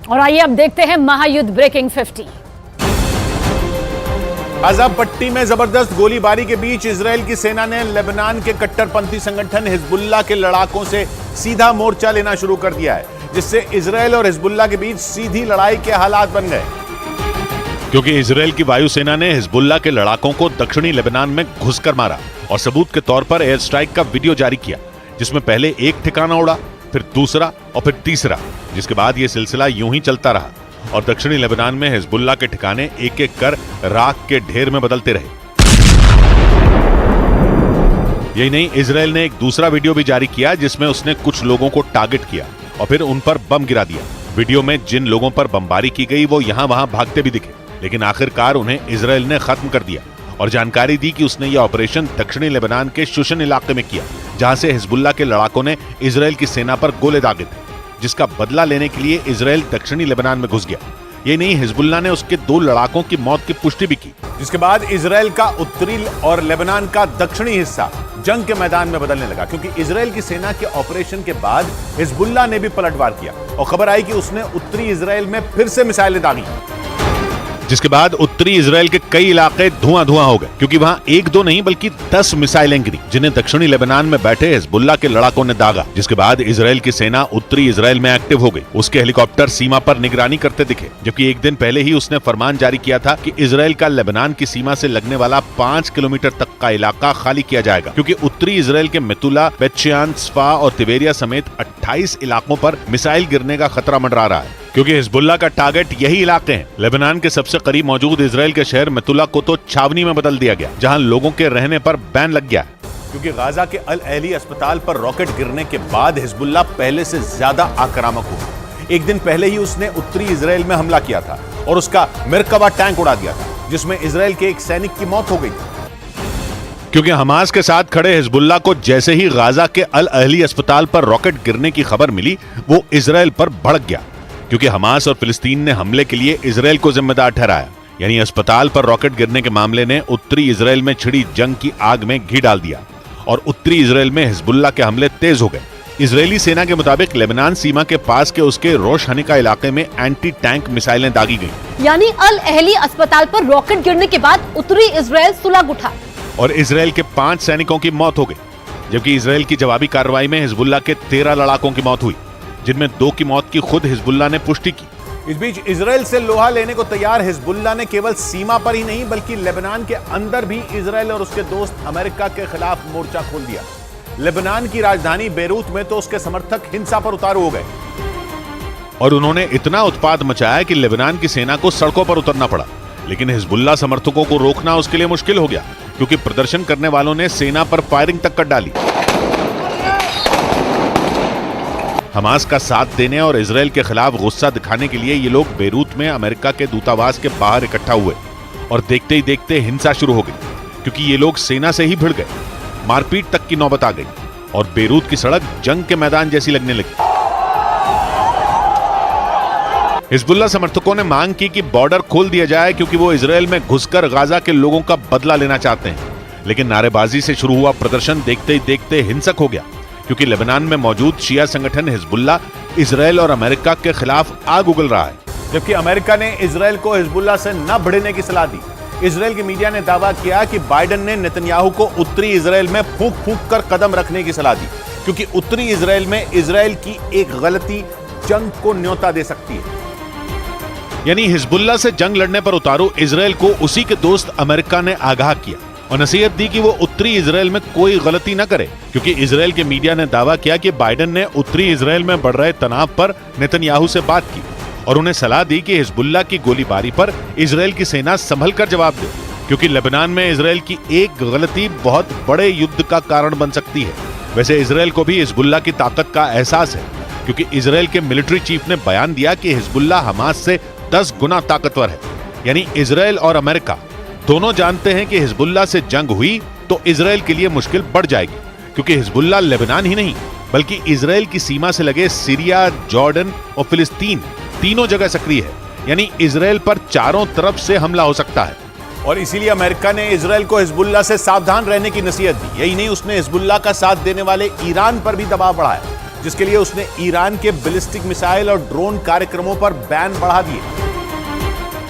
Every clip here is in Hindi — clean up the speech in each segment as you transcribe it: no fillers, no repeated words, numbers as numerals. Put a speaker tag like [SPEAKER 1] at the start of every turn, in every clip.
[SPEAKER 1] और आइए अब देखते हैं महायुद्ध ब्रेकिंग 50।
[SPEAKER 2] गाजा पट्टी में जबरदस्त गोलीबारी के बीच इजरायल की सेना ने लेबनान के कट्टरपंथी संगठन हिजबुल्लाह के लड़ाकों से सीधा मोर्चा लेना शुरू कर दिया है, जिससे इजरायल और हिजबुल्लाह के बीच सीधी लड़ाई के हालात बन गए।
[SPEAKER 3] क्योंकि इजरायल की वायुसेना ने हिजबुल्लाह के लड़ाकों को दक्षिणी लेबनान में घुसकर मारा और सबूत के तौर पर एयर स्ट्राइक का वीडियो जारी किया, जिसमें पहले एक ठिकाना उड़ा, फिर दूसरा और फिर तीसरा, जिसके बाद यह सिलसिला यूं ही चलता रहा और दक्षिणी लेबनान में हिजबुल्लाह के ठिकाने एक एक कर राख के ढेर में बदलते रहे। यही नहीं, इजरायल ने एक दूसरा वीडियो भी जारी किया जिसमें उसने कुछ लोगों को टारगेट किया और फिर उन पर बम गिरा दिया। वीडियो में जिन लोगों पर बमबारी की गई वो यहां वहां भागते भी दिखे, लेकिन आखिरकार उन्हें इजरायल ने खत्म कर दिया और जानकारी दी कि उसने यह ऑपरेशन दक्षिणी लेबनान के शुशन इलाके में किया, जहां से हिजबुल्लाह के लड़ाकों ने इजरायल की सेना पर गोले दागे थे, जिसका बदला लेने के लिए इजरायल दक्षिणी लेबनान में घुस गया। ये नहीं, हिजबुल्लाह ने उसके 2 लड़ाकों की मौत की पुष्टि भी की,
[SPEAKER 2] जिसके बाद इजरायल का उत्तरी और लेबनान का दक्षिणी हिस्सा जंग के मैदान में बदलने लगा, क्योंकि इजरायल की सेना के ऑपरेशन के बाद हिजबुल्लाह ने भी पलटवार किया और खबर आई कि उसने उत्तरी इजरायल में फिर से मिसाइलें दागी,
[SPEAKER 3] जिसके बाद उत्तरी इजरायल के कई इलाके धुआं धुआं हो गए, क्योंकि वहां 1-2 नहीं बल्कि 10 मिसाइलें गिरी, जिन्हें दक्षिणी लेबनान में बैठे हिजबुल्लाह के लड़ाकों ने दागा। जिसके बाद इजरायल की सेना उत्तरी इजरायल में एक्टिव हो गई। उसके हेलीकॉप्टर सीमा पर निगरानी करते दिखे, जबकि एक दिन पहले ही उसने फरमान जारी किया था कि इजरायल का लेबनान की सीमा से लगने वाला 5 किलोमीटर तक का इलाका खाली किया जाएगा, क्योंकि उत्तरी इजरायल के मेतुला, बेतशेयान, स्फा और तिबेरिया समेत 28 इलाकों पर मिसाइल गिरने का खतरा मंडरा रहा है, क्योंकि हिजबुल्लाह का टारगेट यही इलाके हैं। लेबनान के सबसे करीब मौजूद इजरायल के शहर मेतुला को तो छावनी में बदल दिया गया, जहां लोगों के रहने पर बैन लग गया है,
[SPEAKER 2] क्योंकि गाजा के अल अहली अस्पताल पर रॉकेट गिरने के बाद हिजबुल्लाह पहले से ज्यादा आक्रामक हुआ। एक दिन पहले ही उसने उत्तरी इजरायल में हमला किया था और उसका मरकबा टैंक उड़ा दिया था, जिसमें इजरायल के एक सैनिक की मौत हो गई थी।
[SPEAKER 3] क्योंकि हमास के साथ खड़े हिजबुल्लाह को जैसे ही गाजा के अल अहली अस्पताल पर रॉकेट गिरने की खबर मिली, वो इजरायल पर भड़क गया, क्योंकि हमास और फिलिस्तीन ने हमले के लिए इजरायल को जिम्मेदार ठहराया। यानी अस्पताल पर रॉकेट गिरने के मामले ने उत्तरी इजरायल में छिड़ी जंग की आग में घी डाल दिया और उत्तरी इजरायल में हिजबुल्लाह के हमले तेज हो गए। इजरायली सेना के मुताबिक लेबनान सीमा के पास के उसके रोश हनिका इलाके में एंटी टैंक मिसाइलें दागी गईं।
[SPEAKER 1] यानी अल अहली अस्पताल पर रॉकेट गिरने के बाद उत्तरी इजरायल सुलग उठा
[SPEAKER 3] और इजरायल के 5 सैनिकों की मौत हो गई, जबकि इजरायल की जवाबी कार्रवाई में हिजबुल्लाह के 13 लड़ाकों की मौत हुई, जिनमें 2 की मौत की खुद हिजबुल्लाह ने पुष्टि की।
[SPEAKER 2] इस बीच इजरायल से लोहा लेने को तैयार हिजबुल्लाह ने केवल सीमा पर ही नहीं बल्कि लेबनान के अंदर भी इजरायल और उसके दोस्त अमेरिका के खिलाफ मोर्चा खोल दिया। लेबनान की राजधानी बेरूत में तो उसके समर्थक हिंसा पर उतारू हो गए
[SPEAKER 3] और उन्होंने इतना उत्पात मचाया कि लेबनान की सेना को सड़कों पर उतरना पड़ा। लेकिन हिजबुल्लाह समर्थकों को रोकना उसके लिए मुश्किल हो गया, क्योंकि प्रदर्शन करने वालों ने सेना पर फायरिंग तक कर डाली। हमास का साथ देने और इजरायल के खिलाफ गुस्सा दिखाने के लिए ये लोग बेरूत में अमेरिका के दूतावास के बाहर इकट्ठा हुए और देखते ही देखते हिंसा शुरू हो गई, क्योंकि ये लोग सेना से ही भिड़ गए। मारपीट तक की नौबत आ गई और बेरूत की सड़क जंग के मैदान जैसी लगने लगी। हिजबुल्लाह समर्थकों ने मांग की कि बॉर्डर खोल दिया जाए, क्योंकि वो इजरायल में घुसकर गाजा के लोगों का बदला लेना चाहते हैं। लेकिन नारेबाजी से शुरू हुआ प्रदर्शन देखते ही देखते हिंसक हो गया, क्योंकि लेबनान में मौजूद शिया संगठन हिजबुल्लाह इजरायल और अमेरिका के खिलाफ आग उगल रहा है,
[SPEAKER 2] जबकि अमेरिका ने इजरायल को हिजबुल्लाह से न भिड़ने की सलाह दी। इजरायल की मीडिया ने दावा किया कि बाइडेन ने नेतन्याहू को उत्तरी इजरायल में फूंक फूंक कर कदम रखने की सलाह दी, क्योंकि उत्तरी इजरायल में इजरायल की एक गलती जंग को न्योता दे सकती है।
[SPEAKER 3] यानी हिजबुल्लाह से जंग लड़ने पर उतारू इजरायल को उसी के दोस्त अमेरिका ने आगाह किया और नसीहत दी कि वो उत्तरी इजरायल में कोई गलती न करे, क्योंकि इजरायल के मीडिया ने दावा किया कि बाइडेन ने उत्तरी इजरायल में बढ़ रहे तनाव पर नेतन्याहू से बात की और उन्हें सलाह दी कि हिजबुल्लाह की गोलीबारी पर इजरायल की सेना संभल कर जवाब दे, क्योंकि लेबनान में इजरायल की एक गलती बहुत बड़े युद्ध का कारण बन सकती है। वैसे इजरायल को भी हिजबुल्लाह की ताकत का एहसास है, क्योंकि इजरायल के मिलिट्री चीफ ने बयान दिया कि हिजबुल्लाह हमास से 10 गुना ताकतवर है। यानी इजरायल और अमेरिका दोनों जानते हैं कि हिजबुल्लाह से जंग हुई तो इजरायल के लिए मुश्किल बढ़ जाएगी, क्योंकि हिजबुल्लाह लेबनान ही नहीं बल्कि इजरायल की सीमा से लगे सीरिया, जॉर्डन और फिलिस्तीन तीनों जगह सक्रिय है। यानी इजरायल पर चारों तरफ से हमला हो सकता है
[SPEAKER 2] और इसीलिए अमेरिका ने इजरायल को हिजबुल्लाह से सावधान रहने की नसीहत दी। यही नहीं, उसने हिजबुल्लाह का साथ देने वाले ईरान पर भी दबाव बढ़ाया, जिसके लिए उसने ईरान के बैलिस्टिक मिसाइल और ड्रोन कार्यक्रमों पर बैन बढ़ा दिए।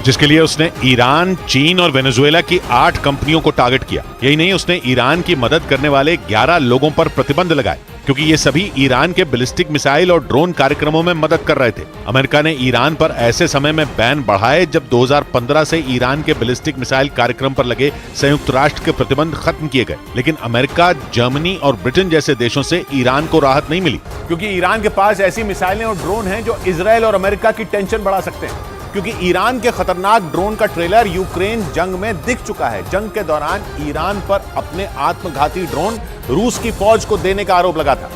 [SPEAKER 3] जिसके लिए उसने ईरान, चीन और वेनेजुएला की 8 कंपनियों को टारगेट किया। यही नहीं, उसने ईरान की मदद करने वाले 11 लोगों पर प्रतिबंध लगाए, क्योंकि ये सभी ईरान के बैलिस्टिक मिसाइल और ड्रोन कार्यक्रमों में मदद कर रहे थे। अमेरिका ने ईरान पर ऐसे समय में बैन बढ़ाए जब 2015 से ईरान के बैलिस्टिक मिसाइल कार्यक्रम पर लगे संयुक्त राष्ट्र के प्रतिबंध खत्म किए गए। लेकिन अमेरिका, जर्मनी और ब्रिटेन जैसे देशों से ईरान को राहत नहीं मिली,
[SPEAKER 2] क्योंकि ईरान के पास ऐसी मिसाइलें और ड्रोन हैं जो इजराइल और अमेरिका की टेंशन बढ़ा सकते हैं। क्योंकि ईरान के खतरनाक ड्रोन का ट्रेलर यूक्रेन जंग में दिख चुका है। जंग के दौरान ईरान पर अपने आत्मघाती ड्रोन रूस की फौज को देने का आरोप लगा था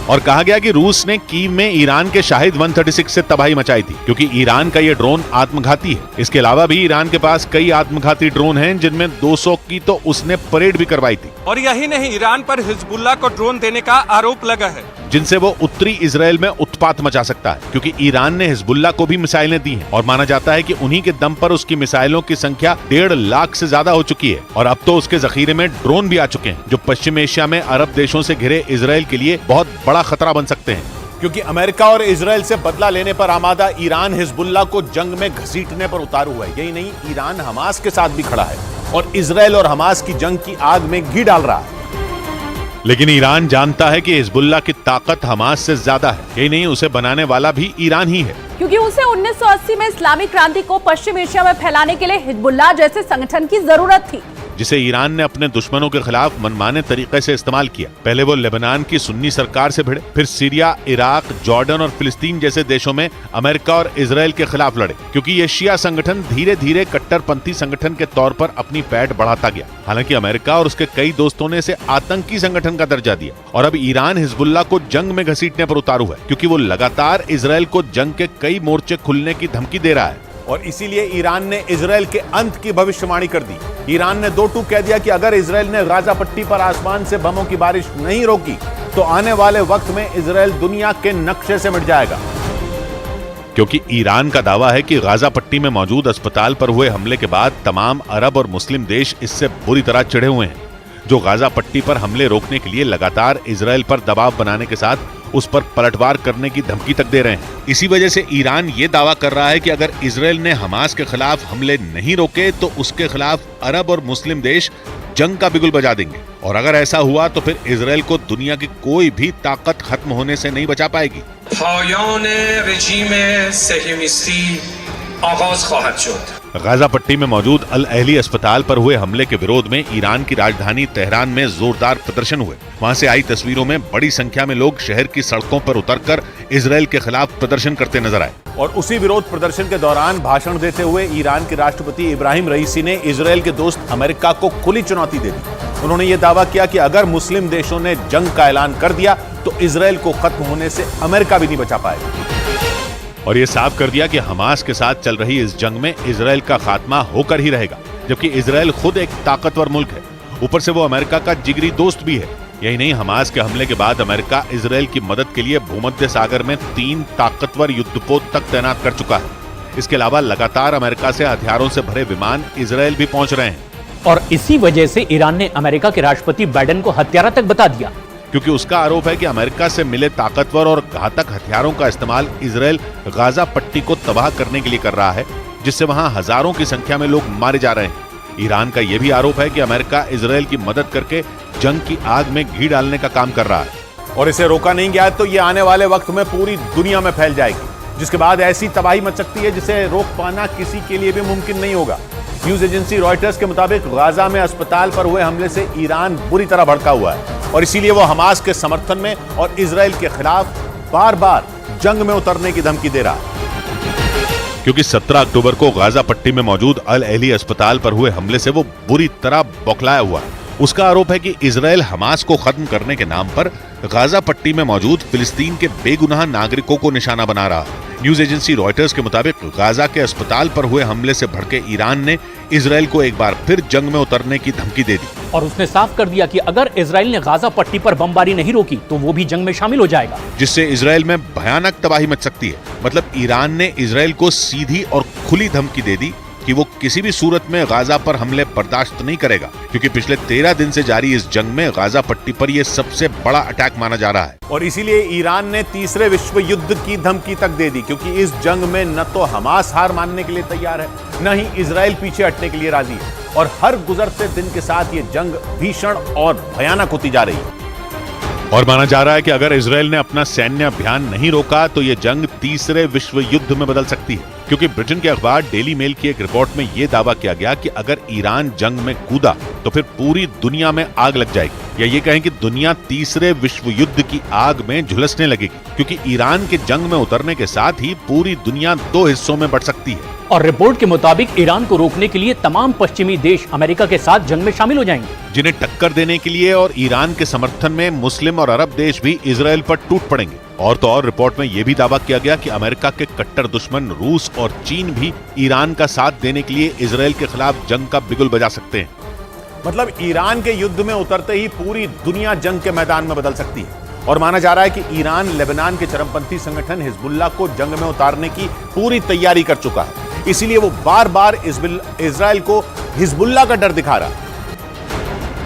[SPEAKER 3] और कहा गया कि रूस ने कीव में ईरान के शाहिद 136 से तबाही मचाई थी, क्योंकि ईरान का यह ड्रोन आत्मघाती है। इसके अलावा भी ईरान के पास कई आत्मघाती ड्रोन हैं, जिनमें 200 की तो उसने परेड भी करवाई थी।
[SPEAKER 4] और यही नहीं, ईरान पर हिजबुल्लाह को ड्रोन देने का आरोप लगा है,
[SPEAKER 3] जिनसे वो उत्तरी इजराइल में उत्पात मचा सकता है, क्योंकि ईरान ने हिजबुल्लाह को भी मिसाइलें दी हैं और माना जाता है कि उन्हीं के दम पर उसकी मिसाइलों की संख्या 1.5 लाख से ज्यादा हो चुकी है। और अब तो उसके जखीरे में ड्रोन भी आ चुके हैं, जो पश्चिम एशिया में अरब देशों से घिरे इजराइल के लिए बहुत बड़ा खतरा बन सकते हैं।
[SPEAKER 2] क्योंकि अमेरिका और इजराइल से बदला लेने पर आमादा ईरान हिजबुल्लाह को जंग में घसीटने पर उतारू हुआ है। यही नहीं, ईरान हमास के साथ भी खड़ा है और इजराइल और हमास की जंग की आग में घी डाल रहा है।
[SPEAKER 3] लेकिन ईरान जानता है कि हिजबुल्लाह की ताकत हमास से ज्यादा है। यही नहीं, उसे बनाने वाला भी ईरान ही है,
[SPEAKER 1] क्योंकि उसे 1980 में इस्लामी क्रांति को पश्चिम एशिया में फैलाने के लिए हिजबुल्लाह जैसे संगठन की जरूरत थी,
[SPEAKER 3] जिसे ईरान ने अपने दुश्मनों के खिलाफ मनमाने तरीके से इस्तेमाल किया। पहले वो लेबनान की सुन्नी सरकार से भिड़े, फिर सीरिया, इराक, जॉर्डन और फिलिस्तीन जैसे देशों में अमेरिका और इजराइल के खिलाफ लड़े, क्योंकि ये शिया संगठन धीरे धीरे कट्टरपंथी संगठन के तौर पर अपनी पैठ बढ़ाता गया। हालांकि अमेरिका और उसके कई दोस्तों ने इसे आतंकी संगठन का दर्जा दिया और अब ईरान हिजबुल्लाह को जंग में घसीटने पर उतारू है, क्योंकि वो लगातार इजराइल को जंग के कई मोर्चे खुलने की धमकी दे रहा है।
[SPEAKER 2] और इसीलिए ईरान ने इजराइल के अंत की भविष्यवाणी कर दी। ईरान ने 2 टूक कह दिया कि अगर इजराइल ने गाजा पट्टी पर आसमान से बमों की बारिश नहीं रोकी तो आने वाले वक्त में इजराइल दुनिया के नक्शे से मिट जाएगा।
[SPEAKER 3] क्योंकि ईरान का दावा है कि गाजा पट्टी में मौजूद अस्पताल पर हुए हमले के बाद तमाम अरब और मुस्लिम देश इससे बुरी तरह चिढ़े हुए हैं, जो गाजा पट्टी पर हमले रोकने के लिए लगातार इजराइल पर दबाव बनाने के साथ उस पर पलटवार करने की धमकी तक दे रहे हैं। इसी वजह से ईरान ये दावा कर रहा है कि अगर इजराइल ने हमास के खिलाफ हमले नहीं रोके तो उसके खिलाफ अरब और मुस्लिम देश जंग का बिगुल बजा देंगे, और अगर ऐसा हुआ तो फिर इजराइल को दुनिया की कोई भी ताकत खत्म होने से नहीं बचा पाएगी।
[SPEAKER 5] पायान रजीम सहियोनिस्ती आगाज ख्वाहद शुद।
[SPEAKER 3] गाजा पट्टी में मौजूद अल अहली अस्पताल पर हुए हमले के विरोध में ईरान की राजधानी तेहरान में जोरदार प्रदर्शन हुए। वहां से आई तस्वीरों में बड़ी संख्या में लोग शहर की सड़कों पर उतरकर इजराइल के खिलाफ प्रदर्शन करते नजर आए।
[SPEAKER 2] और उसी विरोध प्रदर्शन के दौरान भाषण देते हुए ईरान के राष्ट्रपति इब्राहिम रईसी ने इजराइल के दोस्त अमेरिका को खुली चुनौती दे दी। उन्होंने ये दावा किया कि अगर मुस्लिम देशों ने जंग का ऐलान कर दिया तो इजराइल को खत्म होने से अमेरिका भी नहीं बचा पाएगा।
[SPEAKER 3] और ये साफ कर दिया कि हमास के साथ चल रही इस जंग में इजराइल का खात्मा होकर ही रहेगा, जबकि इजराइल खुद एक ताकतवर मुल्क है, ऊपर से वो अमेरिका का जिगरी दोस्त भी है। यही नहीं, हमास के हमले के बाद अमेरिका इजराइल की मदद के लिए भूमध्य सागर में 3 ताकतवर युद्धपोत तक तैनात कर चुका है। इसके अलावा लगातार अमेरिका से हथियारों से भरे विमान इजराइल भी पहुंच रहे हैं।
[SPEAKER 6] और इसी वजह से ईरान ने अमेरिका के राष्ट्रपति बाइडेन को हत्यारा तक बता दिया,
[SPEAKER 3] क्योंकि उसका आरोप है कि अमेरिका से मिले ताकतवर और घातक हथियारों का इस्तेमाल इजराइल गाजा पट्टी को तबाह करने के लिए कर रहा है, जिससे वहां हजारों की संख्या में लोग मारे जा रहे हैं। ईरान का यह भी आरोप है कि अमेरिका इजराइल की मदद करके जंग की आग में घी डालने का काम कर रहा है।
[SPEAKER 2] और इसे रोका नहीं गया तो ये आने वाले वक्त में पूरी दुनिया में फैल जाएगी, जिसके बाद ऐसी तबाही मच सकती है जिसे रोक पाना किसी के लिए भी मुमकिन नहीं होगा। न्यूज एजेंसी रॉयटर्स के मुताबिक गाजा में अस्पताल पर हुए हमले से ईरान बुरी तरह भड़का हुआ है और इसीलिए वो हमास के समर्थन में और इजराइल के खिलाफ बार बार जंग में उतरने की धमकी दे रहा है।
[SPEAKER 3] क्योंकि 17 अक्टूबर को गाजा पट्टी में मौजूद अल अहली अस्पताल पर हुए हमले से वो बुरी तरह बौखलाया हुआ है। उसका आरोप है कि इजराइल हमास को खत्म करने के नाम पर गाजा पट्टी में मौजूद फिलिस्तीन के बेगुनाह नागरिकों को निशाना बना रहा है। न्यूज एजेंसी रॉयटर्स के मुताबिक गाजा के अस्पताल पर हुए हमले से भड़के ईरान ने इजराइल को एक बार फिर जंग में उतरने की धमकी दे दी
[SPEAKER 6] और उसने साफ कर दिया कि अगर इजराइल ने गाजा पट्टी पर बमबारी नहीं रोकी तो वो भी जंग में शामिल हो जाएगा,
[SPEAKER 3] जिससे इजराइल में भयानक तबाही मच सकती है। मतलब ईरान ने इजराइल को सीधी और खुली धमकी दे दी कि वो किसी भी सूरत में गाजा पर हमले बर्दाश्त नहीं करेगा, क्योंकि पिछले 13 दिन से जारी इस जंग में गाजा पट्टी पर यह सबसे बड़ा अटैक माना जा रहा है।
[SPEAKER 2] और इसीलिए ईरान ने तीसरे विश्व युद्ध की धमकी तक दे दी, क्योंकि इस जंग में न तो हमास हार मानने के लिए तैयार है, न ही इजराइल पीछे हटने के लिए राजी है। और हर गुजरते दिन के साथ ये जंग भीषण और भयानक होती जा रही है।
[SPEAKER 3] और माना जा रहा है कि अगर इजराइल ने अपना सैन्य अभियान नहीं रोका तो यह जंग तीसरे विश्व युद्ध में बदल सकती है, क्योंकि ब्रिटेन के अखबार डेली मेल की एक रिपोर्ट में यह दावा किया गया कि अगर ईरान जंग में कूदा तो फिर पूरी दुनिया में आग लग जाएगी, या ये कहें कि दुनिया तीसरे विश्व युद्ध की आग में झुलसने लगेगी, क्योंकि ईरान के जंग में उतरने के साथ ही पूरी दुनिया 2 हिस्सों में बढ़ सकती है।
[SPEAKER 6] और रिपोर्ट के मुताबिक ईरान को रोकने के लिए तमाम पश्चिमी देश अमेरिका के साथ जंग में शामिल हो जाएंगे,
[SPEAKER 3] जिन्हें टक्कर देने के लिए और ईरान के समर्थन में मुस्लिम और अरब देश भी इजराइल पर टूट पड़ेंगे। और तो और रिपोर्ट में यह भी दावा किया गया कि अमेरिका के कट्टर दुश्मन रूस और चीन भी ईरान का साथ देने के लिए इजराइल के खिलाफ जंग का बिगुल बजा सकते हैं।
[SPEAKER 2] मतलब ईरान के युद्ध में उतरते ही पूरी दुनिया जंग के मैदान में बदल सकती है। और माना जा रहा है कि ईरान लेबनान के चरमपंथी संगठन हिजबुल्ला को जंग में उतारने की पूरी तैयारी कर चुका है, इसीलिए वो बार बार इजराइल को हिजबुल्ला का डर दिखा रहा है।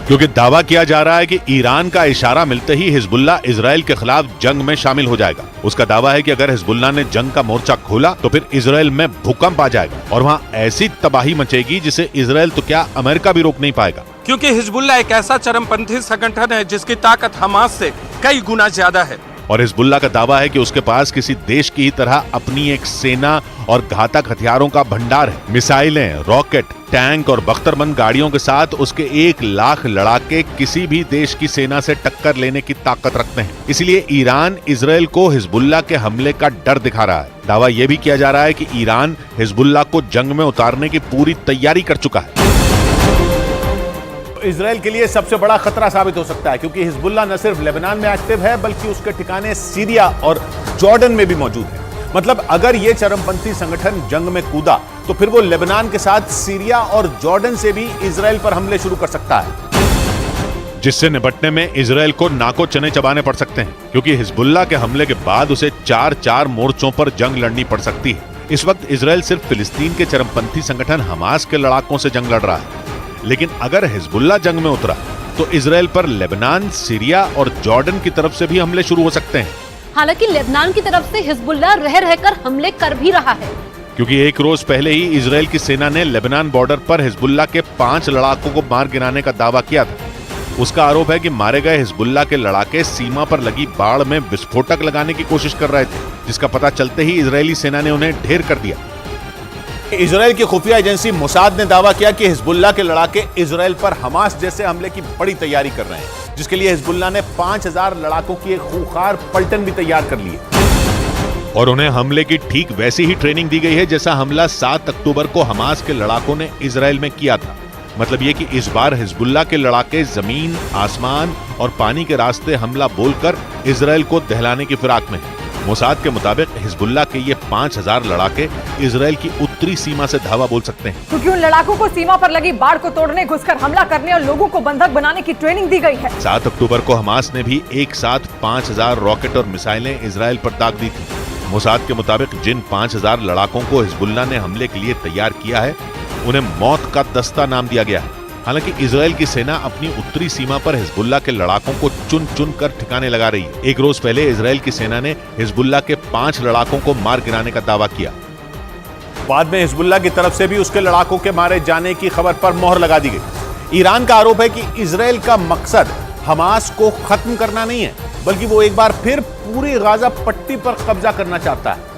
[SPEAKER 3] क्योंकि दावा किया जा रहा है कि ईरान का इशारा मिलते ही हिजबुल्ला इजराइल के खिलाफ जंग में शामिल हो जाएगा। उसका दावा है कि अगर हिजबुल्ला ने जंग का मोर्चा खोला तो फिर इजराइल में भूकंप आ जाएगा और वहां ऐसी तबाही मचेगी जिसे इजराइल तो क्या अमेरिका भी रोक नहीं पाएगा।
[SPEAKER 4] क्योंकि हिजबुल्ला एक ऐसा चरमपंथी संगठन है जिसकी ताकत हमास से कई गुना ज्यादा है।
[SPEAKER 3] और हिजबुल्ला का दावा है कि उसके पास किसी देश की ही तरह अपनी एक सेना और घातक हथियारों का भंडार है। मिसाइलें, रॉकेट, टैंक और बख्तरबंद गाड़ियों के साथ उसके 1 लाख लड़ाके किसी भी देश की सेना से टक्कर लेने की ताकत रखते हैं। इसलिए ईरान इजराइल को हिजबुल्ला के हमले का डर दिखा रहा है। दावा यह भी किया जा रहा है कि ईरान हिजबुल्ला को जंग में उतारने की पूरी तैयारी कर चुका है।
[SPEAKER 2] इजराइल के लिए सबसे बड़ा खतरा साबित हो सकता है, क्योंकि हिजबुल्ला न सिर्फ लेबनान में एक्टिव है बल्कि उसके ठिकाने सीरिया और जॉर्डन में भी मौजूद है। मतलब अगर यह चरमपंथी संगठन जंग में कूदा तो फिर वो लेबनान के साथ सीरिया और जॉर्डन से भी इजराइल पर हमले शुरू कर सकता है,
[SPEAKER 3] जिससे निपटने में इजराइल को नाको चने चबाने पड़ सकते हैं, क्योंकि हिजबुल्ला के हमले के बाद उसे 4 मोर्चों पर जंग लड़नी पड़ सकती है। इस वक्त इजराइल सिर्फ फिलिस्तीन के चरमपंथी संगठन हमास के लड़ाकों से जंग लड़ रहा है, लेकिन अगर हिजबुल्ला जंग में उतरा तो इजराइल पर लेबनान, सीरिया और जॉर्डन की तरफ से भी हमले शुरू हो सकते हैं।
[SPEAKER 7] हालांकि लेबनान की तरफ से हिजबुल्ला रह रहकर हमले कर भी रहा है,
[SPEAKER 3] क्योंकि 1 रोज पहले ही इजराइल की सेना ने लेबनान बॉर्डर पर हिजबुल्ला के 5 लड़ाकों को मार गिराने का दावा किया था। उसका आरोप है कि मारे गए हिजबुल्ला के लड़ाके सीमा पर लगी बाड़ में विस्फोटक लगाने की कोशिश कर रहे थे, जिसका पता चलते ही इजरायली सेना ने उन्हें ढेर कर दिया।
[SPEAKER 2] इजराइल की खुफिया एजेंसी मोसाद ने दावा किया कि हिजबुल्ला के लड़ाके इजराइल पर हमास जैसे हमले की बड़ी तैयारी कर रहे हैं, जिसके लिए हिजबुल्ला ने 5000 लड़ाकों की एक खूंखार पलटन भी तैयार कर ली है।
[SPEAKER 3] और उन्हें हमले की ठीक वैसी ही ट्रेनिंग दी गई है जैसा हमला 7 अक्टूबर को हमास के लड़ाकों ने इजराइल में किया था। मतलब ये कि इस बार हिजबुल्ला के लड़ाके जमीन, आसमान और पानी के रास्ते हमला बोलकर इजराइल को दहलाने की फिराक में है। मोसाद के मुताबिक हिजबुल्ला के ये 5000 लड़ाके इजराइल की उत्तरी सीमा से धावा बोल सकते हैं,
[SPEAKER 1] क्योंकि उन लड़ाकों को सीमा पर लगी बाढ़ को तोड़ने, घुसकर हमला करने और लोगों को बंधक बनाने की ट्रेनिंग दी गई है।
[SPEAKER 3] 7 अक्टूबर को हमास ने भी एक साथ 5000 रॉकेट और मिसाइलें इजराइल पर दाग दी थी। मोसाद के मुताबिक जिन 5000 लड़ाकों को हिजबुल्ला ने हमले के लिए तैयार किया है उन्हें मौत का दस्ता नाम दिया गया है। हालांकि इजराइल की सेना अपनी उत्तरी सीमा पर हिजबुल्ला के लड़ाकों को चुन चुन कर ठिकाने लगा रही है। 1 रोज पहले इजराइल की सेना ने हिजबुल्ला के 5 लड़ाकों को मार गिराने का दावा किया।
[SPEAKER 2] बाद में हिजबुल्ला की तरफ से भी उसके लड़ाकों के मारे जाने की खबर पर मोहर लगा दी गई। ईरान का आरोप है कि इजराइल का मकसद हमास को खत्म करना नहीं है, बल्कि वो एक बार फिर पूरी गाजा पट्टी पर कब्जा करना चाहता है,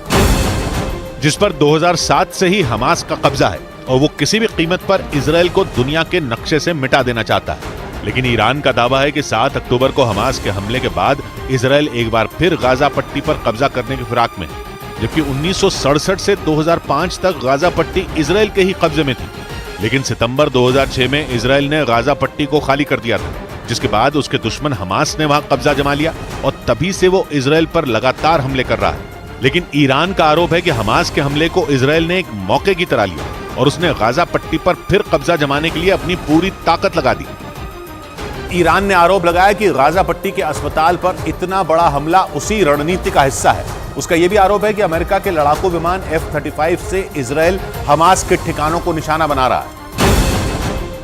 [SPEAKER 3] जिस पर 2007 से ही हमास का कब्जा है और वो किसी भी कीमत पर इजराइल को दुनिया के नक्शे से मिटा देना चाहता है। लेकिन ईरान का दावा है कि 7 अक्टूबर को हमास के हमले के बाद इजराइल एक बार फिर गाजा पट्टी पर कब्जा करने की फिराक में है, जबकि 1967 से 2005 तक गाजा पट्टी इजराइल के ही कब्जे में थी। लेकिन सितंबर 2006 में इजराइल ने गाजा पट्टी को खाली कर दिया था, जिसके बाद उसके दुश्मन हमास ने वहां कब्जा जमा लिया और तभी से वो इजराइल पर लगातार हमले कर रहा है। लेकिन ईरान का आरोप है कि हमास के हमले को इजराइल ने एक मौके की तरह लिया और उसने गाजा पट्टी पर फिर कब्जा जमाने के लिए अपनी पूरी ताकत लगा दी।
[SPEAKER 2] ईरान ने आरोप लगाया कि गाजा पट्टी के अस्पताल पर इतना बड़ा हमला उसी रणनीति का हिस्सा है उसका यह भी आरोप है कि अमेरिका के लड़ाकू विमान F-35 से इजरायल हमास के ठिकानों को निशाना बना रहा है।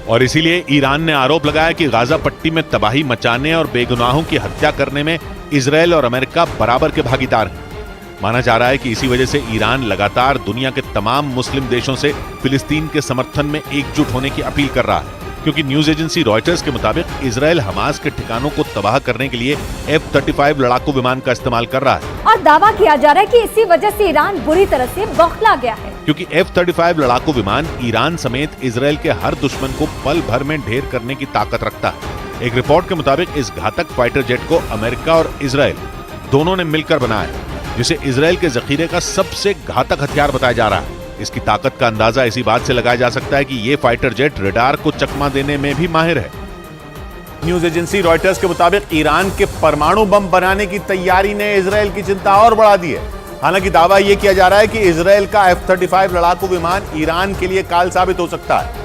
[SPEAKER 3] और इसीलिए ईरान ने आरोप लगाया कि गाजा पट्टी में तबाही मचाने और बेगुनाहों की हत्या करने में इजरायल और अमेरिका बराबर के भागीदार हैं। माना जा रहा है कि इसी वजह से ईरान लगातार दुनिया के तमाम मुस्लिम देशों से फिलिस्तीन के समर्थन में एकजुट होने की अपील कर रहा है, क्योंकि न्यूज एजेंसी रॉयटर्स के मुताबिक इजरायल हमास के ठिकानों को तबाह करने के लिए F-35 लड़ाकू विमान का इस्तेमाल कर रहा है।
[SPEAKER 1] और दावा किया जा रहा है कि इसी वजह से ईरान बुरी तरह से बौखला गया है,
[SPEAKER 3] क्योंकि F-35 लड़ाकू विमान ईरान समेत इजरायल के हर दुश्मन को पल भर में ढेर करने की ताकत रखता है। एक रिपोर्ट के मुताबिक इस घातक फाइटर जेट को अमेरिका और इजरायल दोनों ने मिलकर बनाया है, जिसे इजरायल के जखीरे का सबसे घातक हथियार बताया जा रहा है। इसकी ताकत का अंदाजा इसी बात से लगाया जा सकता है कि ये फाइटर जेट रडार को चकमा देने में भी माहिर है।
[SPEAKER 2] न्यूज एजेंसी रॉयटर्स के मुताबिक ईरान के परमाणु बम बनाने की तैयारी ने इजरायल की चिंता और बढ़ा दी है। हालांकि दावा यह किया जा रहा है कि इजरायल का F-35 लड़ाकू विमान ईरान के लिए काल साबित हो सकता है,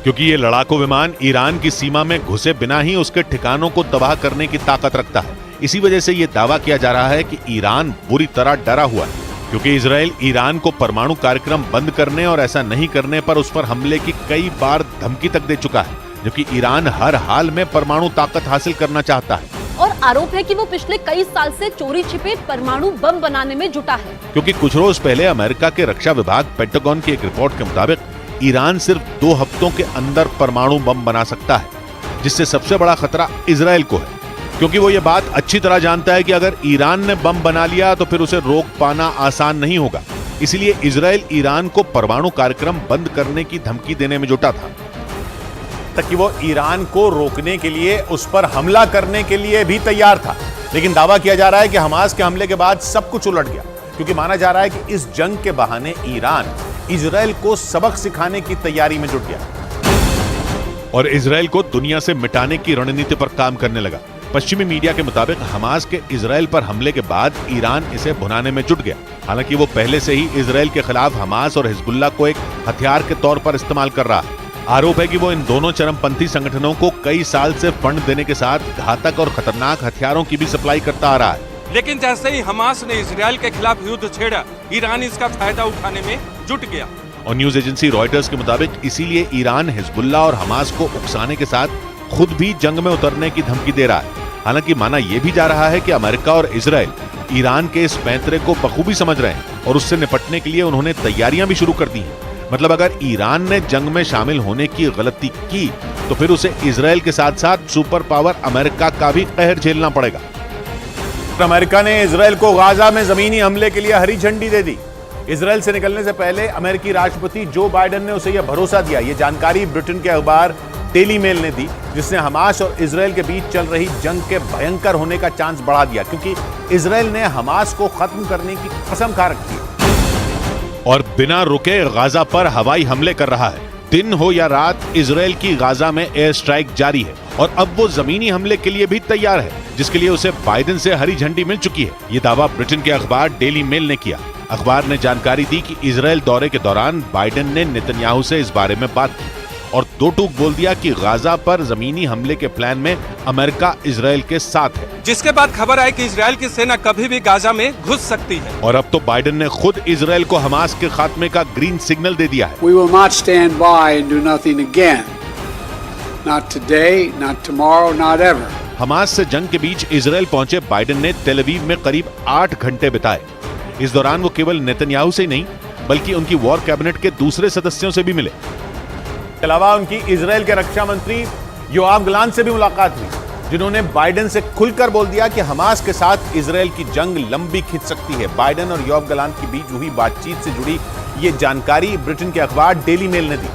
[SPEAKER 3] क्योंकि ये लड़ाकू विमान ईरान की सीमा में घुसे बिना ही उसके ठिकानों को तबाह करने की ताकत रखता है। इसी वजह से यह दावा किया जा रहा है कि ईरान बुरी तरह डरा हुआ है, क्योंकि इजरायल ईरान को परमाणु कार्यक्रम बंद करने और ऐसा नहीं करने पर उस पर हमले की कई बार धमकी तक दे चुका है, जबकि ईरान हर हाल में परमाणु ताकत हासिल करना चाहता है।
[SPEAKER 7] और आरोप है कि वो पिछले कई साल से चोरी छिपे परमाणु बम बनाने में जुटा है,
[SPEAKER 3] क्योंकि कुछ रोज पहले अमेरिका के रक्षा विभाग पेंटागन की एक रिपोर्ट के मुताबिक ईरान सिर्फ 2 हफ्तों के अंदर परमाणु बम बना सकता है, जिससे सबसे बड़ा खतरा इजरायल को है, क्योंकि वो ये बात अच्छी तरह जानता है कि अगर ईरान ने बम बना लिया तो फिर उसे रोक पाना आसान नहीं होगा। इसलिए इजरायल ईरान को परमाणु कार्यक्रम बंद करने की धमकी देने में जुटा था,
[SPEAKER 2] तक कि वो ईरान को रोकने के लिए उस पर हमला करने के लिए भी तैयार था। लेकिन दावा किया जा रहा है कि हमास के हमले के बाद सब कुछ उलट गया, क्योंकि माना जा रहा है कि इस जंग के बहाने ईरान इजरायल को सबक सिखाने की तैयारी में जुट गया
[SPEAKER 3] और इजरायल को दुनिया से मिटाने की रणनीति पर काम करने लगा। पश्चिमी मीडिया के मुताबिक हमास के इजरायल पर हमले के बाद ईरान इसे भुनाने में जुट गया। हालांकि वो पहले से ही इजरायल के खिलाफ हमास और हिजबुल्लाह को एक हथियार के तौर पर इस्तेमाल कर रहा है। आरोप है कि वो इन दोनों चरमपंथी संगठनों को कई साल से फंड देने के साथ घातक और खतरनाक हथियारों की भी सप्लाई करता आ रहा है।
[SPEAKER 4] लेकिन जैसे ही हमास ने इजरायल के खिलाफ युद्ध छेड़ा, ईरान इसका फायदा उठाने में जुट गया।
[SPEAKER 3] और न्यूज एजेंसी रॉयटर्स के मुताबिक इसीलिए ईरान हिजबुल्लाह और हमास को उकसाने के साथ खुद भी जंग में उतरने की धमकी दे रहा है। हालांकि माना यह भी जा रहा है कि अमेरिका और इजरायल ईरान के इस पैंतरे को बखूबी समझ रहे हैं और उससे निपटने के लिए उन्होंने तैयारियां भी शुरू कर दी हैं। मतलब अगर ईरान ने जंग में शामिल होने की गलती की तो फिर उसे इजरायल के साथ साथ सुपर पावर अमेरिका का भी कहर झेलना पड़ेगा।
[SPEAKER 2] अमेरिका ने इजरायल को गाजा में जमीनी हमले के लिए हरी झंडी दे दी। इजरायल से निकलने से पहले अमेरिकी राष्ट्रपति जो बाइडेन ने उसे यह भरोसा दिया। यह जानकारी ब्रिटेन के अखबार डेली मेल ने दी, जिसने हमास और इजरायल के बीच चल रही जंग के भयंकर होने का चांस बढ़ा दिया, क्योंकि इजरायल ने हमास को खत्म करने की कसम खा रखी है
[SPEAKER 3] और बिना रुके गाजा पर हवाई हमले कर रहा है। दिन हो या रात इजरायल की गाजा में एयर स्ट्राइक जारी है और अब वो जमीनी हमले के लिए भी तैयार है, जिसके लिए उसे बाइडेन से हरी झंडी मिल चुकी है। ये दावा ब्रिटेन के अखबार डेली मेल ने किया। अखबार ने जानकारी दी कि इजरायल दौरे के दौरान बाइडेन ने नेतन्याहू से इस बारे में बात की और दो टूक बोल दिया कि गाजा पर जमीनी हमले के प्लान में अमेरिका इजरायल के साथ है,
[SPEAKER 4] जिसके बाद खबर आई कि इजरायल की सेना कभी भी गाजा में घुस सकती है।
[SPEAKER 3] और अब तो बाइडेन ने खुद इजरायल को हमास के खात्मे का ग्रीन सिग्नल दे दिया है।
[SPEAKER 8] We will not stand by and do nothing again. Not today, not tomorrow, not ever.
[SPEAKER 3] Hamas से जंग के बीच इजरायल पहुंचे बाइडेन ने तेल अवीव में करीब 8 घंटे बिताए। इस दौरान वो केवल नेतन्याहू से ही नहीं बल्कि उनकी वॉर कैबिनेट के दूसरे सदस्यों से भी मिले।
[SPEAKER 2] के अलावा उनकी इजरायल के रक्षा मंत्री योआव गलांट से भी मुलाकात हुई, जिन्होंने बाइडेन से खुलकर बोल दिया कि हमास के साथ इजरायल की जंग लंबी खिंच सकती है। बाइडेन और योआव गलांट के बीच हुई बातचीत से जुड़ी ये जानकारी ब्रिटेन के अखबार डेली मेल ने दी,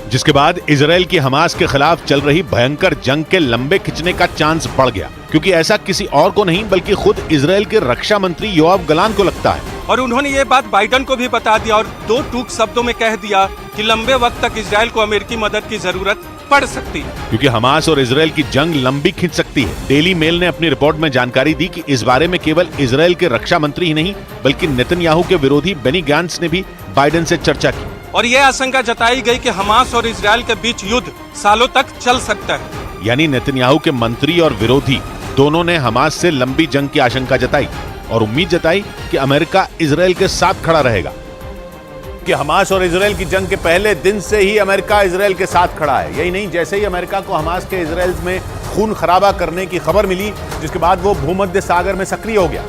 [SPEAKER 3] जिसके बाद इजरायल की हमास के खिलाफ चल रही भयंकर जंग के लंबे खिंचने का चांस बढ़ गया, क्योंकि ऐसा किसी और को नहीं बल्कि खुद इजरायल के रक्षा मंत्री योआव गलांट को लगता है।
[SPEAKER 4] और उन्होंने ये बात बाइडेन को भी बता दिया और दो टूक शब्दों में कह दिया कि लंबे वक्त तक इजरायल को अमेरिकी मदद की जरूरत पड़ सकती है,
[SPEAKER 3] क्योंकि हमास और इजरायल की जंग लंबी खिंच सकती है। डेली मेल ने अपनी रिपोर्ट में जानकारी दी कि इस बारे में केवल इजरायल के रक्षा मंत्री ही नहीं बल्कि नेतन्याहू के विरोधी बेनी गैंट्स ने भी बाइडेन से चर्चा की
[SPEAKER 4] और ये आशंका जताई गई कि हमास और इजरायल के बीच युद्ध सालों तक चल सकता है।
[SPEAKER 3] यानी नेतन्याहू के मंत्री और विरोधी दोनों ने हमास से लंबी जंग की आशंका जताई और उम्मीद जताई कि अमेरिका इजराइल के साथ खड़ा रहेगा।
[SPEAKER 2] कि हमास और इजराइल की जंग के पहले दिन से ही अमेरिका इजराइल के साथ खड़ा है। यही नहीं, जैसे ही अमेरिका को हमास के इजराइल में खून खराबा करने की खबर मिली, जिसके बाद वो भूमध्य सागर में सक्रिय हो गया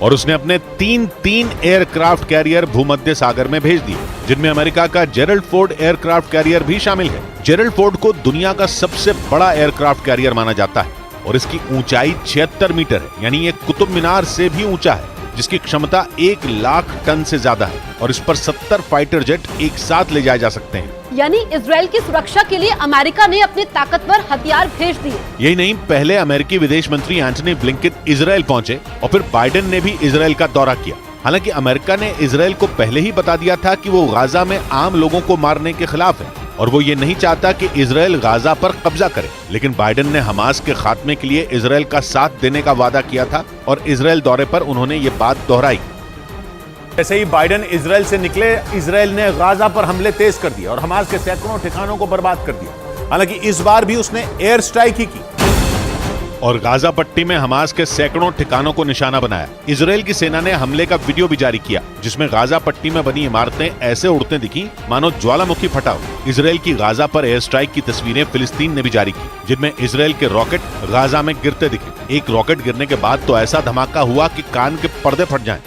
[SPEAKER 3] और उसने अपने तीन एयरक्राफ्ट कैरियर भूमध्य सागर में भेज दिए, जिनमें अमेरिका का जेरल्ड फोर्ड एयरक्राफ्ट कैरियर भी शामिल है। जेरल्ड फोर्ड को दुनिया का सबसे बड़ा एयरक्राफ्ट कैरियर माना जाता है और इसकी ऊंचाई 76 मीटर है, यानी ये कुतुब मीनार से भी ऊंचा है, जिसकी क्षमता 1 लाख टन से ज्यादा है और इस पर 70 फाइटर जेट एक साथ ले जाए जा सकते हैं।
[SPEAKER 7] यानी इजराइल की सुरक्षा के लिए अमेरिका ने अपने ताकतवर हथियार भेज दिए।
[SPEAKER 3] यही नहीं, पहले अमेरिकी विदेश मंत्री एंटनी ब्लिंकन इजराइल पहुंचे और फिर बाइडेन ने भी इजराइल का दौरा किया। हालांकि अमेरिका ने इजराइल को पहले ही बता दिया था कि वो गाजा में आम लोगों को मारने के खिलाफ है और वो ये नहीं चाहता कि इजराइल गाजा पर कब्जा करे। लेकिन बाइडेन ने हमास के खात्मे के लिए इजराइल का साथ देने का वादा किया था और इजराइल दौरे पर उन्होंने ये बात दोहराई।
[SPEAKER 2] जैसे ही बाइडेन इजराइल से निकले, इजराइल ने गाजा पर हमले तेज कर दिए और हमास के सैकड़ों ठिकानों को बर्बाद कर दिया। हालांकि इस बार भी उसने एयर स्ट्राइक ही की
[SPEAKER 3] और गाजा पट्टी में हमास के सैकड़ों ठिकानों को निशाना बनाया। इजराइल की सेना ने हमले का वीडियो भी जारी किया, जिसमें गाजा पट्टी में बनी इमारतें ऐसे उड़ते दिखी मानो ज्वालामुखी फटा हो। इजराइल की गाजा पर एयर स्ट्राइक की तस्वीरें फिलिस्तीन ने भी जारी की, जिनमें इजराइल के रॉकेट गाजा में गिरते दिखे। एक रॉकेट गिरने के बाद तो ऐसा धमाका हुआ कि कान के पर्दे फट जाएं।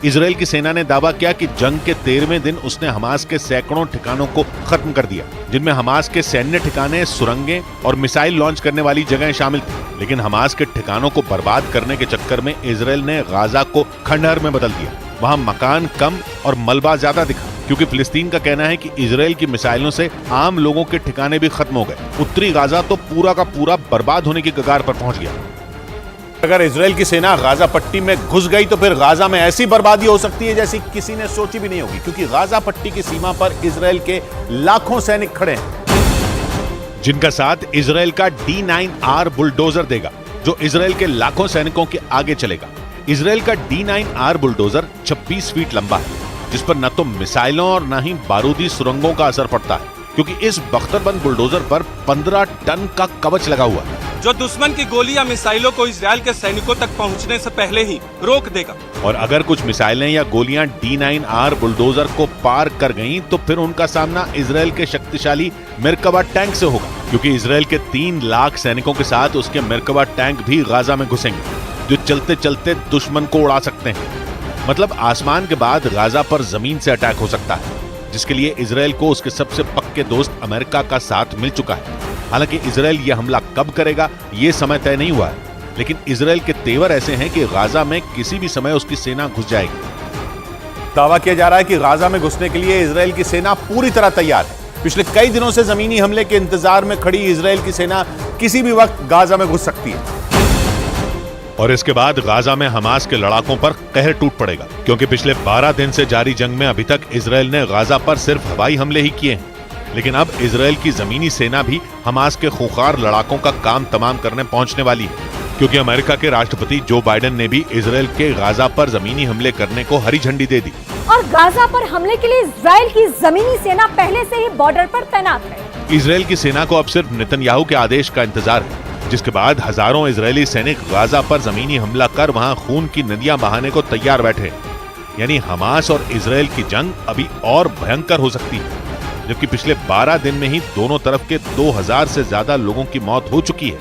[SPEAKER 3] इजराइल की सेना ने दावा किया कि जंग के 13वें दिन उसने हमास के सैकड़ों ठिकानों को खत्म कर दिया, जिनमें हमास के सैन्य ठिकाने, सुरंगें और मिसाइल लॉन्च करने वाली जगहें शामिल थी। लेकिन हमास के ठिकानों को बर्बाद करने के चक्कर में इजराइल ने गाजा को खंडहर में बदल दिया। वहां मकान कम और मलबा ज्यादा दिखा, क्योंकि फिलिस्तीन का कहना है कि इजराइल की मिसाइलों से आम लोगों के ठिकाने भी खत्म हो गए। उत्तरी गाजा तो पूरा का पूरा बर्बाद होने की कगार पर पहुंच गया।
[SPEAKER 2] अगर इजराइल की सेना गाजा पट्टी में घुस गई तो फिर गाजा में ऐसी बर्बादी हो सकती है जैसी किसी ने सोची भी नहीं होगी, क्योंकि गाजा पट्टी की सीमा पर इजराइल के लाखों सैनिक खड़े हैं,
[SPEAKER 3] जिनका साथ इजराइल का D9R बुलडोजर देगा, जो इजराइल के लाखों सैनिकों के आगे चलेगा। इजराइल का D9R बुलडोजर 26 फीट लंबा है, जिस पर न तो मिसाइलों और न ही बारूदी सुरंगों का असर पड़ता है, क्योंकि इस बख्तरबंद बुलडोजर पर 15 टन का कवच लगा हुआ है,
[SPEAKER 4] जो दुश्मन की गोली या मिसाइलों को इजराइल के सैनिकों तक पहुंचने से पहले ही रोक देगा।
[SPEAKER 3] और अगर कुछ मिसाइलें या गोलियां D9R बुलडोजर को पार कर गईं, तो फिर उनका सामना इजराइल के शक्तिशाली मेरकवा टैंक से होगा, क्योंकि इजराइल के 3 लाख सैनिकों के साथ उसके मेरकवा टैंक भी गाजा में घुसेंगे, जो चलते चलते दुश्मन को उड़ा सकते हैं। मतलब आसमान के बाद गाजा पर जमीन से अटैक हो सकता है, जिसके लिए इजराइल को उसके सबसे पक्के दोस्त अमेरिका का साथ मिल चुका है। हालांकि इजराइल यह हमला कब करेगा ये समय तय नहीं हुआ है, लेकिन इजराइल के तेवर ऐसे हैं कि गाजा में किसी भी समय उसकी सेना घुस जाएगी।
[SPEAKER 2] दावा किया जा रहा है कि गाजा में घुसने के लिए इजराइल की सेना पूरी तरह तैयार है। पिछले कई दिनों से जमीनी हमले के इंतजार में खड़ी इजराइल की सेना किसी भी वक्त गाजा में घुस सकती है।
[SPEAKER 3] और इसके बाद गाजा में हमास के लड़ाकों पर कहर टूट पड़ेगा, क्योंकि पिछले 12 दिन से जारी जंग में अभी तक इजराइल ने गाजा पर सिर्फ हवाई हमले ही किए हैं। लेकिन अब इजराइल की जमीनी सेना भी हमास के खूंखार लड़ाकों का काम तमाम करने पहुंचने वाली है, क्योंकि अमेरिका के राष्ट्रपति जो बाइडेन ने भी इजराइल के गाजा पर जमीनी हमले करने को हरी झंडी दे दी।
[SPEAKER 1] और गाजा पर हमले के लिए इजराइल की जमीनी सेना पहले से ही बॉर्डर पर तैनात है।
[SPEAKER 3] इजराइल की सेना को अब सिर्फ नेतन्याहू के आदेश का इंतजार है, जिसके बाद हजारों इजरायली सैनिक गाजा पर जमीनी हमला कर वहां खून की नदियां बहाने को तैयार बैठे। यानी हमास और इजराइल की जंग अभी और भयंकर हो सकती है, जबकि पिछले 12 दिन में ही दोनों तरफ के 2000 से ज्यादा लोगों की मौत हो चुकी है।